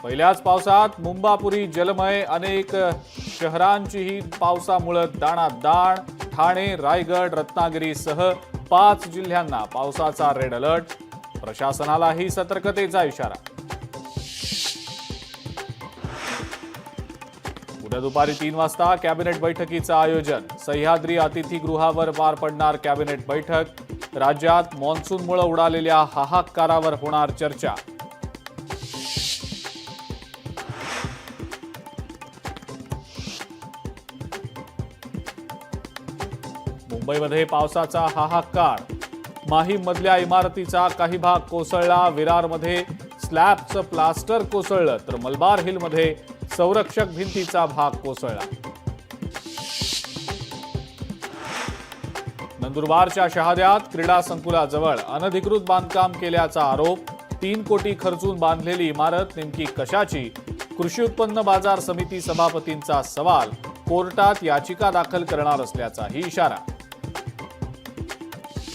पहिल्याच पावसात मुंबापुरी जलमय, अनेक शहरांचीही पावसामुळे दाणादाण। ठाणे, रायगड, रत्नागिरीसह 5 जिल्ह्यांना पावसाचा रेड अलर्ट। प्रशासनालाही सतर्कतेचा इशारा। उद्या दुपारी 3 वाजता कॅबिनेट बैठकीचं आयोजन। सह्याद्री अतिथीगृहावर पार पडणार कॅबिनेट बैठक। राज्यात मान्सूनमुळे उडालेल्या हाहाकारावर होणार चर्चा। मुंबईमध्ये पावसाचा हाहाकार। माहीममधल्या इमारतीचा काही भाग कोसळला। विरारमध्ये स्लॅबचं प्लास्टर कोसळलं तर मलबार हिलमध्ये संरक्षक भिंतीचा भाग कोसळला। नंदुरबारच्या शहाद्यात क्रीडा संकुलाजवळ अनधिकृत बांधकाम केल्याचा आरोप। 3 कोटी खर्चून बांधलेली इमारत नेमकी कशाची? कृषी उत्पन्न बाजार समिती सभापतींचा सवाल। कोर्टात याचिका दाखल करणार असल्याचाही इशारा।